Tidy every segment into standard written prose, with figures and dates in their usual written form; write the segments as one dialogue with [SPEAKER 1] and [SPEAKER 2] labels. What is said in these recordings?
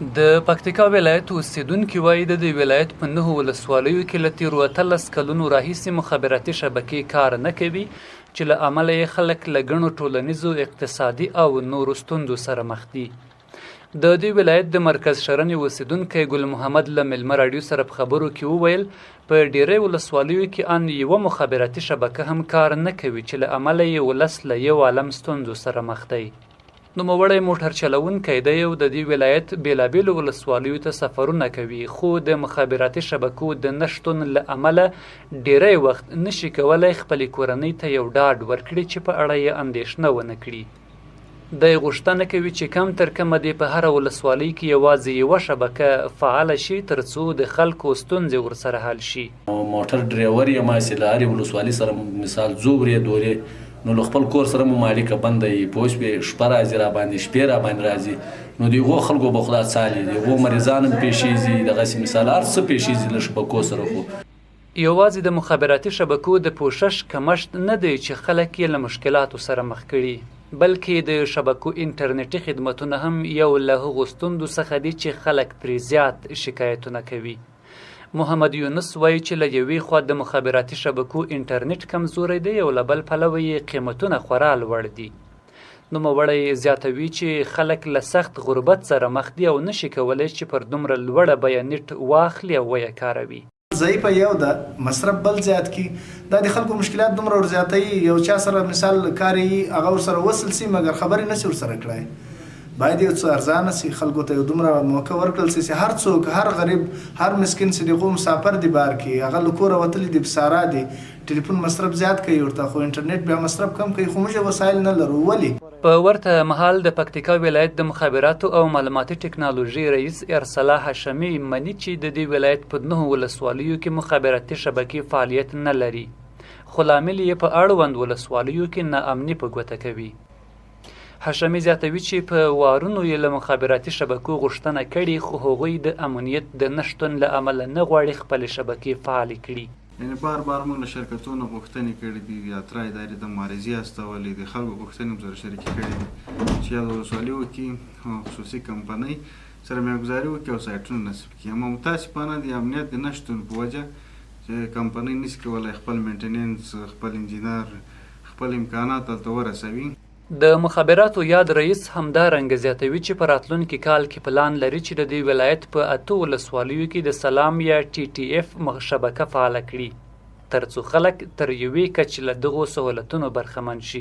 [SPEAKER 1] د پکتیکا ولایت اوسیدونکي وایي د دې ولایت په 9 ولسوالیو کې له تیرو 18 کلونو راهیسې مخابراتي شبکې کار نه کوي چې له امله یې خلک له ګڼو ټولنیزو اقتصادي او نورو ستونزو سره مخ دي. د دې ولایت د مرکز شرنې اوسیدونکی ګل محمد له میلمه راډیو سره په خبرو کې وویل په ډیری ولسوالیو کې ان یوه مخابراتي شبکه هم کار نه کوي چې له امله یې ولس له یو عالم ستونزو سره مخ دی. نوموړی موټر چلوونکی دی او د دې ولایت بېلابېلو ولسوالیو ته سفرونه کوي، خو د مخابراتي شبکو د نه شتون له امله ډیری وخت نشي کولی خپلې کورنۍ ته یو ډاډ ورکړي چې په اړه یې اندېښنه ونه کړي. دی غوښتنه کوي چې کم تر کمه دې په هره ولسوالۍ کې یوازې یوه شبکه فعاله شي تر څو د خلکو ستونزې ورسره حل شي.
[SPEAKER 2] موټر ډریور یم چې له هرې ولسوالۍ سره مثال ځو ورې دورې نو له خپل کور سره مو مالکه بنده یي پوه شوې شپه راځي راباندې شپې راباندې راځي نو د هغو خلکو به خدا څالي د هغو مریضان هم پیښیږي دغسې مثال هر څه پیښیږي له شبکو سره. خو
[SPEAKER 1] یوازې د مخابراتي شبکو د پوښښ کمښت نه دی چې خلک یې له مشکلاتو سره مخ کړي، بلکې د شبکو انټرنیټي خدمتونه هم یو له هغو ستونزو څخه دي چې خلک پرې زیات شکایتونه کوي. محمد یونس وایي چې له یوې خوا د مخابراتي شبکو انټرنیټ کمزوری دی او له بل پلوه یې قیمتونه خورا لوړ دي. نوموړی زیاتوي چې خلک له سخت غربت سره مخ دي او نشي کولی چې پر دومره لوړه بیه نیټ واخلي او ویې کاروي.
[SPEAKER 3] ضعیفه یو ده مصرف بل زیات کی دا د خلکو مشکلات دومره ور زیاتوي یو چا سره مثال کار یې هغه ورسره وصل سي مګر خبرې نشي ورسره کړی. باید یو څه ارزانه سي خلکو ته یو دومره موقع ورکړل سي چې هر څوک هر غریب هر مسکین چې دغه مسافر دی بار کې هغه له کوره وتلی دی بسارا دی ټلیفون مصرف زیات کوي ورته خو انټرنیټ بیا مصرف کم کوي خو موږ وسایل نه لرو. ولې
[SPEAKER 1] په ورته مهال د پکتیکا ولایت د مخابراتو او معلوماتي ټکنالوژي رئیس ارسلا هاشمي مني چې د دې ولایت په 9 ولسوالیو کې مخابراتي شبکې فعالیت نه لري، خو لامل یې په اړوند ولسوالیو کې ناامني په ګوته کوي. هاشمي زیاتوي چې په وارونو یې له مخابراتي شبکو غوښتنه کړې خو هغوی د امنیت د نه شتون له امله نه غواړي خپلې شبکې فعالې کړي.
[SPEAKER 4] یعنې بار موږ له شرکتونو غوښتنې کړې دي یا اترا ادارې د مبارزې استولې د خلکو غوښتنې هم سره شریکې کړې دي چې یا د ولسوالیو کې خصوصي کمپنۍ سره میانګزاري وکړي او سایټونه نصب کړي. اما متاسفانه د امنیت د نه شتون په وجه چې کمپنۍ نشي کولی خپل مینټیننس خپل انجینر خپل امکانات هلته ورسوي.
[SPEAKER 1] د مخابراتو یاد رئیس همدارنګه زیاتوي چې په راتلونکي کال کې پلان لري چې د دې ولایت په 8 ولسوالیو کې د سلام یا TTF شبکه فعاله کړي تر څو خلک تر یوې کچې له دغو سهولتونو برخمن شي.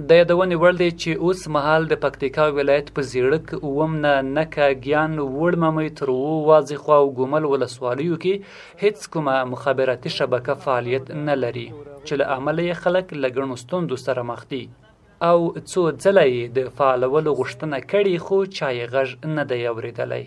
[SPEAKER 1] د یادونې وړ دی چې اوس مهال د پکتیکا ولایت په زیړک اووم نه نکه ګیان وړممی تر واځخوا او ګومل ولسوالیو کې هیڅ کومه مخابراتي شبکه فعالیت نه لري چې له امله یې خلک له ګڼو ستونزو سره مخ دي او څو ځله یې د فعالولو غوښتنه کړې خو چا یې غږ نه دی اورېدلی.